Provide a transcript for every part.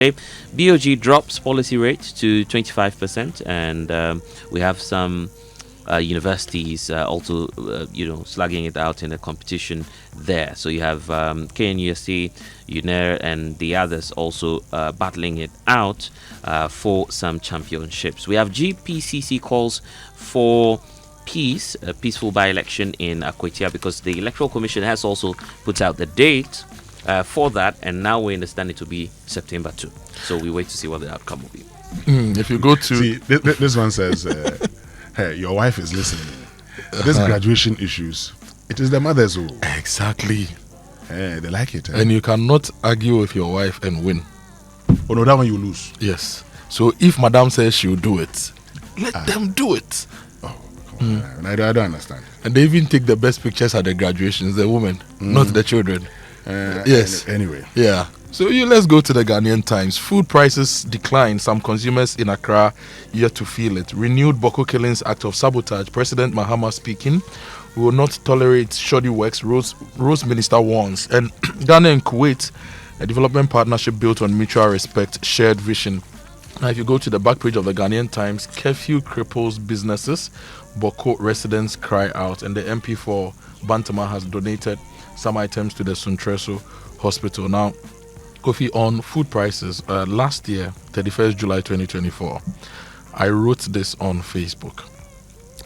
BOG drops policy rate to 25%, and we have some universities also, slugging it out in a competition there. So you have KNUST, UNER, and the others also battling it out for some championships. We have GPCC calls for peace, a peaceful by-election in Akwetia, because the Electoral Commission has also put out the date for that, and now we understand it to be September 2. So we wait to see what the outcome will be. If you go to... See, this one says, hey, your wife is listening. This graduation issues, it is the mothers who... Exactly. Hey, they like it. And you cannot argue with your wife and win. Oh, no, that one you lose. Yes. So if Madam says she'll do it, let them do it. Oh, come on. I don't understand. And they even take the best pictures at the graduations, the women, not the children. Yes. Anyway. Yeah. So let's go to the Ghanaian Times. Food prices decline. Some consumers in Accra yet to feel it. Renewed Boko killings act of sabotage. President Mahama speaking. We will not tolerate shoddy works. Rose Minister warns. And Ghana and Kuwait, a development partnership built on mutual respect, shared vision. Now, if you go to the back page of the Ghanaian Times, curfew cripples businesses. Boko residents cry out. And the MP for Bantama has donated some items to the Suntreso Hospital. Now, Kofi, on food prices, last year, 31st July 2024, I wrote this on Facebook,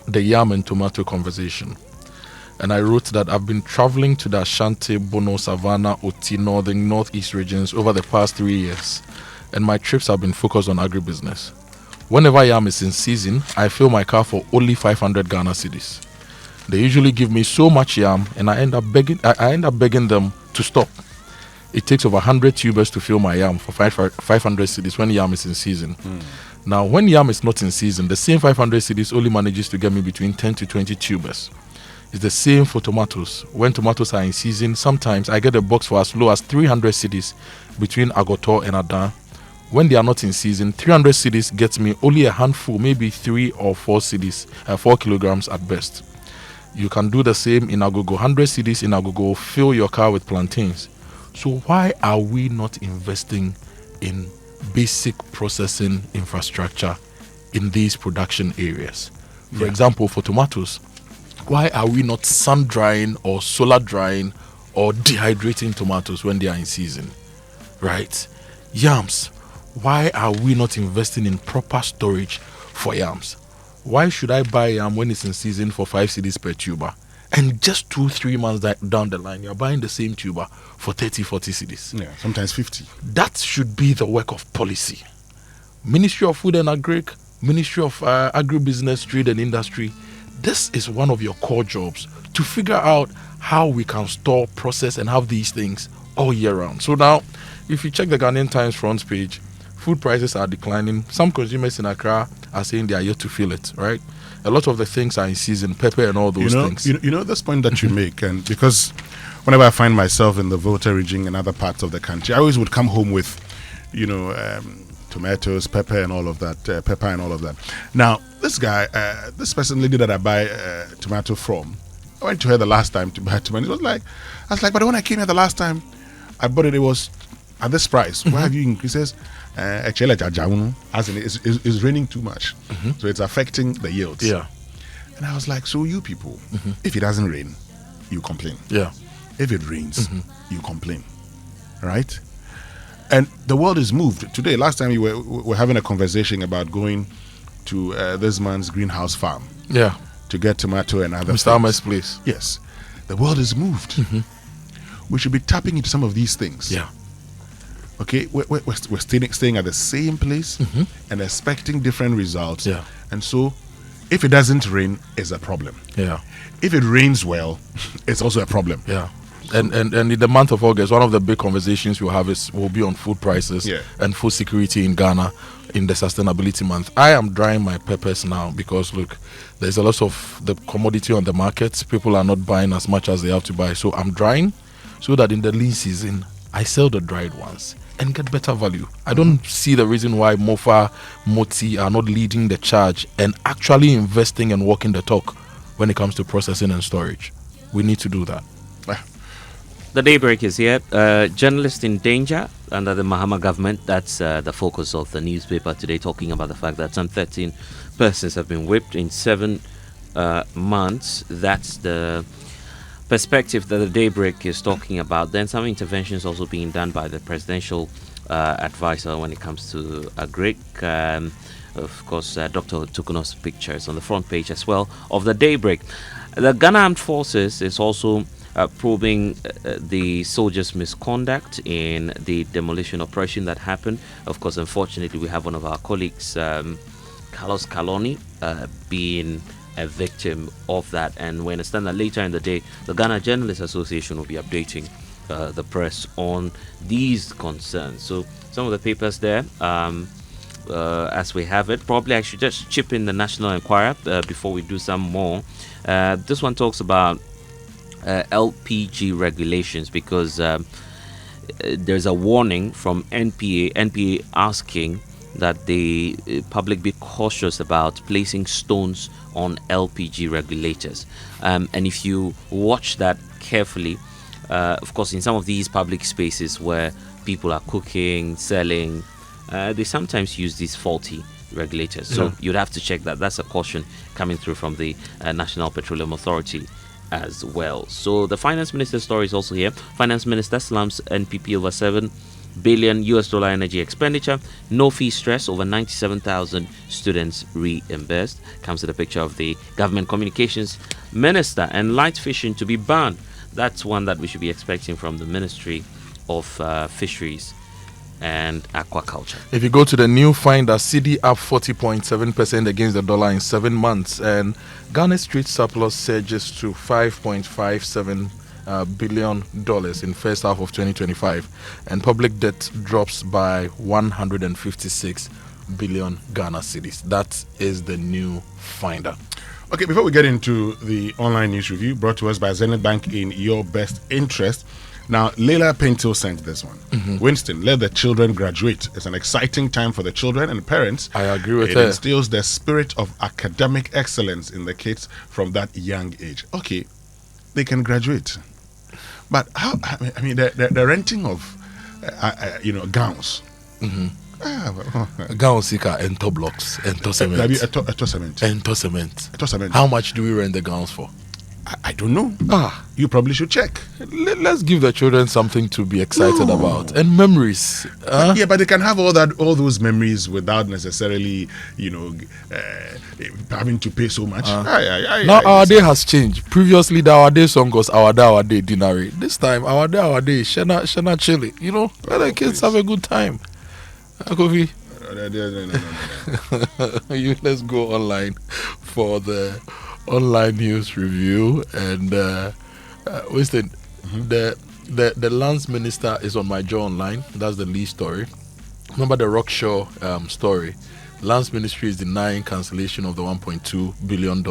the yam and tomato conversation. And I wrote that I've been traveling to the Ashanti, Bono, Savannah, Oti, northeast regions over the past 3 years. And my trips have been focused on agribusiness. Whenever yam is in season, I fill my car for only 500 Ghana cedis. They usually give me so much yam, and I end up begging them to stop. It takes over 100 tubers to fill my yam for 500 cedis when yam is in season. Now, when yam is not in season, the same 500 cedis only manages to get me between 10 to 20 tubers. It's the same for tomatoes. When tomatoes are in season, sometimes I get a box for as low as 300 cedis between Agotor and Adan. When they are not in season, 300 cedis gets me only a handful, maybe 3 or 4 cedis, 4 kilograms at best. You can do the same in Agogo. 100 cedis in Agogo, fill your car with plantains. So why are we not investing in basic processing infrastructure in these production areas? For example, for tomatoes, why are we not sun drying or solar drying or dehydrating tomatoes when they are in season? Right? Yams, why are we not investing in proper storage for yams? Why should I buy yam when it's in season for 5 cedis per tuber? And just 2-3 months down the line, you're buying the same tuber for 30-40 cedis. Yeah, sometimes 50. That should be the work of policy. Ministry of Food and Agric, Ministry of Agribusiness, Trade and Industry. This is one of your core jobs, to figure out how we can store, process, and have these things all year round. So now, if you check the Ghanaian Times front page, food prices are declining. Some consumers in Accra are saying they are yet to feel it, right? A lot of the things are in season, pepper and all those things. You know this point that you make, and because whenever I find myself in the Volta region and other parts of the country, I always would come home with, tomatoes, pepper and all of that. Now, this guy, this lady that I buy tomato from, I went to her the last time to buy tomato. I was like, but when I came here the last time, I bought it was at this price. Why have you increased? Actually, as in it's raining too much, so it's affecting the yields. Yeah. And I was like, so you people, if it doesn't rain, you complain. Yeah. If it rains, you complain, right? And the world is moved today. Last time we were having a conversation about going to this man's greenhouse farm. Yeah. To get tomato and other Mr. Ahmed's place. Yes. The world is moved. We should be tapping into some of these things. Yeah. Okay, we're staying at the same place and expecting different results. Yeah. And so, if it doesn't rain, it's a problem. Yeah. If it rains well, it's also a problem. Yeah. And in the month of August, one of the big conversations will be on food prices and food security in Ghana in the sustainability month. I am drying my peppers now because, look, there's a lot of the commodity on the market. People are not buying as much as they have to buy. So I'm drying so that in the lean season, I sell the dried ones and get better value. I don't see the reason why Mofa, Moti are not leading the charge and actually investing and walking the talk when it comes to processing and storage. We need to do that. The daybreak is here. Journalist in danger under the Mahama government. That's the focus of the newspaper today, talking about the fact that some 13 persons have been whipped in 7 months. That's the perspective that the daybreak is talking about. Then some interventions also being done by the presidential advisor when it comes to agric. Of course, Dr. Tukuno's pictures on the front page as well of the daybreak. The Ghana Armed Forces is also probing the soldiers' misconduct in the demolition operation that happened. Of course, unfortunately, we have one of our colleagues, Carlos Caloni, being a victim of that. And we understand that later in the day, the Ghana Journalists Association will be updating the press on these concerns. So some of the papers there, as we have it, probably I should just chip in the National Enquirer before we do some more. This one talks about LPG regulations, because there's a warning from NPA asking that the public be cautious about placing stones on LPG regulators. And if you watch that carefully, of course, in some of these public spaces where people are cooking, selling, they sometimes use these faulty regulators. So you'd have to check that. That's a caution coming through from the National Petroleum Authority as well. So the finance minister's story is also here. Finance minister slams NPP over $7 billion energy expenditure. No fee stress, over 97,000 students reimbursed. Comes with a picture of the government communications minister. And light fishing to be banned. That's one that we should be expecting from the Ministry of Fisheries and Aquaculture. If you go to the new finder, CD up 40.7% against the dollar in 7 months, and Ghana street surplus surges to $5.57 billion in first half of 2025, and public debt drops by 156 billion Ghana cedis. That is the new finder. Okay, before we get into the online news review brought to us by Zenith Bank in your best interest. Now, Leila Pinto sent this one. Winston, let the children graduate. It's an exciting time for the children and parents. I agree with it. her. It instills the spirit of academic excellence in the kids from that young age. Okay, they can graduate. But how, I mean, the renting of, gowns. Gown seeker, ento blocks, ento cement. How much do we rent the gowns for? I don't know. You probably should check. Let's give the children something to be excited about, and memories. Yeah, but they can have all those memories without necessarily, having to pay so much. Now our day has changed. Previously, the our day song was our day dinari. This time, our day shana chili. Let the kids have a good time. Kofi, let's go online for the online news review. And Winston, the lands minister is on my jaw online. That's the lead story. Remember the Rockshaw story. Lands Ministry is denying cancellation of the $1.2 billion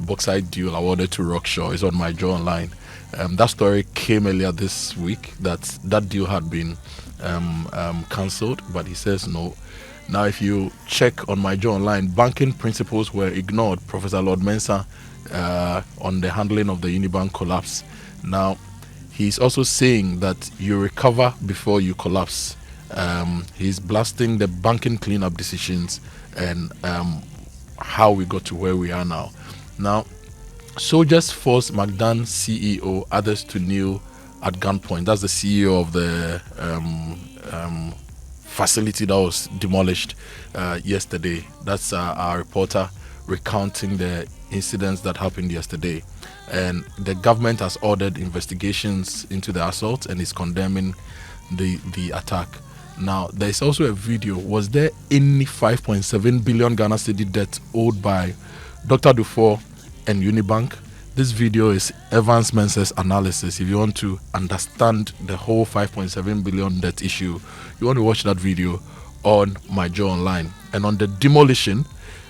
bauxite deal awarded to Rockshaw. Is on my jaw online. That story came earlier this week that deal had been cancelled, but he says no. Now, if you check on my jaw online, banking principles were ignored. Professor Lord Mensah on the handling of the Unibank collapse. Now, he's also saying that you recover before you collapse. He's blasting the banking cleanup decisions and how we got to where we are now. Now, soldiers force McDan CEO, others to kneel at gunpoint. That's the CEO of the facility that was demolished yesterday. That's our reporter recounting the incidents that happened yesterday. And the government has ordered investigations into the assault and is condemning the attack. Now, there's also a video. Was there any 5.7 billion Ghana cedi debt owed by Dr. Dufour and Unibank? This video is Evans Mensah's analysis. If you want to understand the whole 5.7 billion debt issue, you want to watch that video on my jaw online. And on the demolition,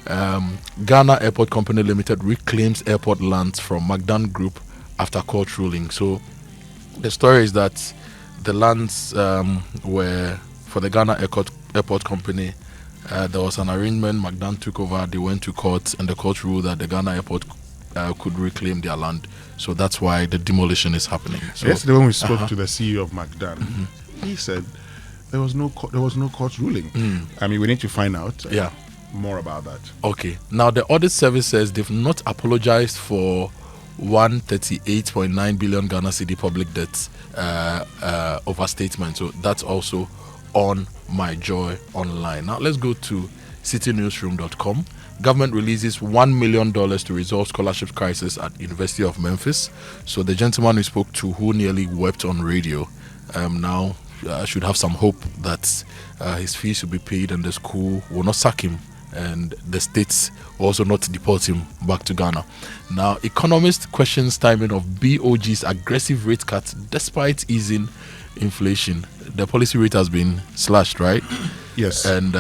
Ghana Airport Company Limited reclaims airport lands from McDan Group after court ruling. So the story is that the lands were for the Ghana Airport Company. There was an arrangement. McDan took over. They went to court, and the court ruled that the Ghana Airport could reclaim their land. So that's why the demolition is happening. So, yesterday when we spoke to the CEO of McDan, he said there was no court ruling. I mean, we need to find out more about that. Okay. Now, the audit service says they've not apologized for 138.9 billion Ghana cedi public debt overstatement. So that's also on My Joy Online. Now, let's go to citynewsroom.com. Government releases $1 million to resolve scholarship crisis at University of Memphis. So the gentleman we spoke to, who nearly wept on radio, now should have some hope that his fees will be paid and the school will not sack him, and the states will also not deport him back to Ghana. Now, economist questions timing of BOG's aggressive rate cut despite easing inflation. The policy rate has been slashed, right? Yes. And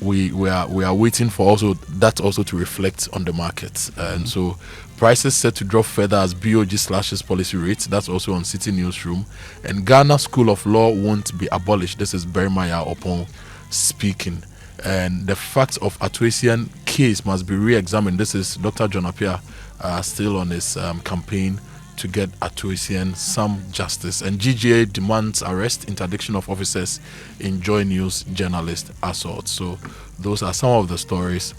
we are waiting for also to reflect on the market. And so prices set to drop further as BOG slashes policy rates. That's also on City Newsroom. And Ghana School of Law won't be abolished. This is Berimaya Opon speaking. And the facts of Atuesian case must be re-examined. This is Dr. John Appiah still on his campaign to get Atuesian some justice. And GJA demands arrest, interdiction of officers in JoyNews journalist assault. So those are some of the stories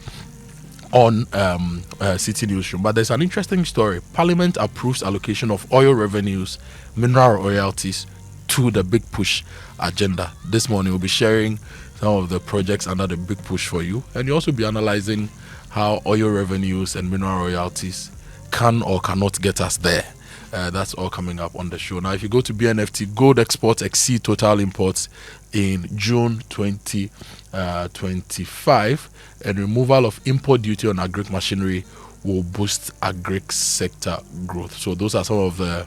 on City Newsroom. But there's an interesting story. Parliament approves allocation of oil revenues, mineral royalties to the Big Push agenda. This morning we'll be sharing some of the projects under the Big Push for you, and you'll also be analyzing how oil revenues and mineral royalties can or cannot get us there. That's all coming up on the show. Now, if you go to BNFT, gold exports exceed total imports in June 2025, and removal of import duty on agric machinery will boost agric sector growth. So those are some of the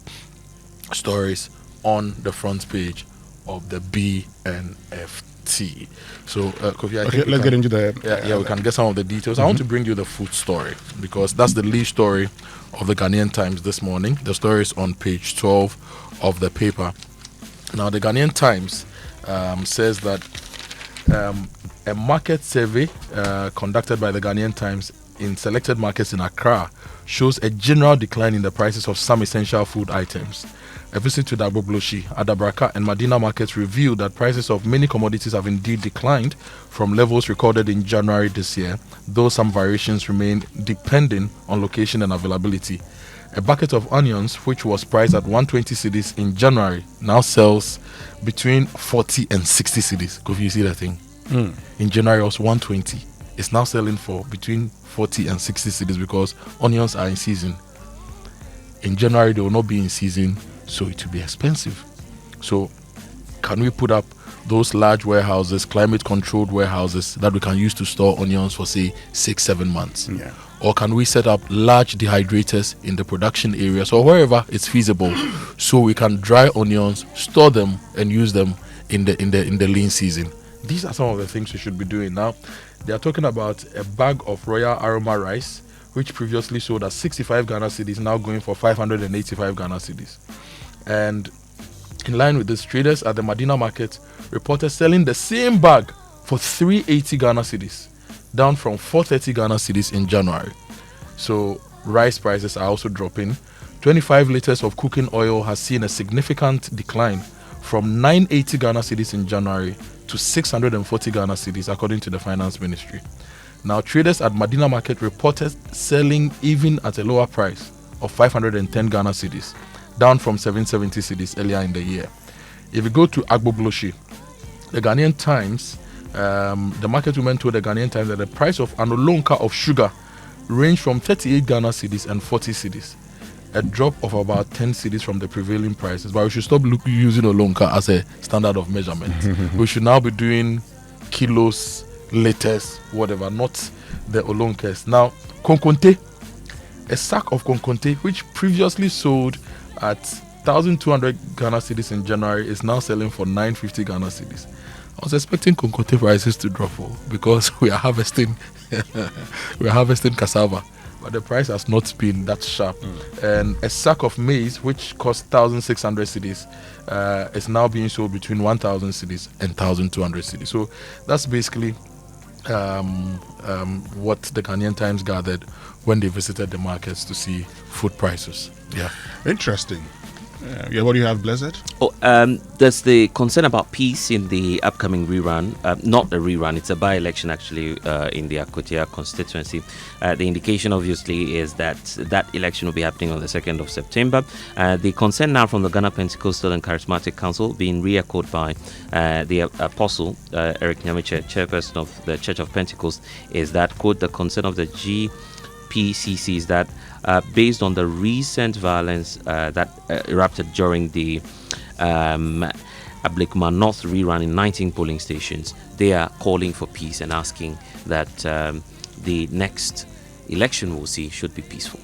stories on the front page of the BNFT. So, Kofi, I think let's get into the... we can get some of the details. I want to bring you the food story because that's the lead story of the Ghanaian Times this morning. The story is on page 12 of the paper. Now, the Ghanaian Times says that a market survey conducted by the Ghanaian Times in selected markets in Accra shows a general decline in the prices of some essential food items. A visit to the Agbobloshi, Adabraka, and Medina markets revealed that prices of many commodities have indeed declined from levels recorded in January this year, though some variations remain depending on location and availability. A bucket of onions, which was priced at 120 cedis in January, now sells between 40 and 60 cedis. Could you see that thing? In January it was 120. It's now selling for between 40 and 60 cedis because onions are in season. In January they will not be in season, so it will be expensive. So can we put up those large warehouses, climate controlled warehouses that we can use to store onions for say 6-7 months? Yeah. Or can we set up large dehydrators in the production areas or wherever it's feasible so we can dry onions, store them and use them in the lean season? These are some of the things we should be doing. Now they are talking about a bag of Royal Aroma rice which previously sold at 65 Ghana cedis, now going for 585 Ghana cedis. And in line with this, traders at the Medina market reported selling the same bag for 380 Ghana cedis, down from 430 Ghana cedis in January. So rice prices are also dropping. 25 liters of cooking oil has seen a significant decline from 980 Ghana cedis in January to 640 Ghana cedis, according to the Finance Ministry. Now, traders at Medina market reported selling even at a lower price of 510 Ghana cedis, down from 770 cedis earlier in the year. If you go to Agbobloshi, the Ghanaian Times, the market woman told the Ghanaian Times that the price of an olonka of sugar ranged from 38 Ghana cedis and 40 cedis, a drop of about 10 cedis from the prevailing prices. But we should stop using olonka as a standard of measurement. We should now be doing kilos, liters, whatever, not the olonkas. Now, konkonte, a sack of konkonte, which previously sold at 1,200 Ghana cedis in January, is now selling for 950 Ghana cedis. I was expecting konkonte prices to drop because we are harvesting cassava, but the price has not been that sharp. And a sack of maize, which cost 1,600 cedis, is now being sold between 1,000 cedis and 1,200 cedis. So that's basically what the Ghanaian Times gathered when they visited the markets to see food prices. Yeah. Interesting. Yeah, what do you have, Blessed? Oh, there's the concern about peace in the upcoming rerun. Not a rerun, it's a by-election actually in the Akotia constituency. The indication obviously is that that election will be happening on the 2nd of September. The concern now from the Ghana Pentecostal and Charismatic Council, being re-echoed by the Apostle Eric Nyamiche, chairperson of the Church of Pentecost, is that, quote, the concern of the GPCC is that based on the recent violence that erupted during the Ablikuma North rerun in 19 polling stations, they are calling for peace and asking that the next election we'll see should be peaceful.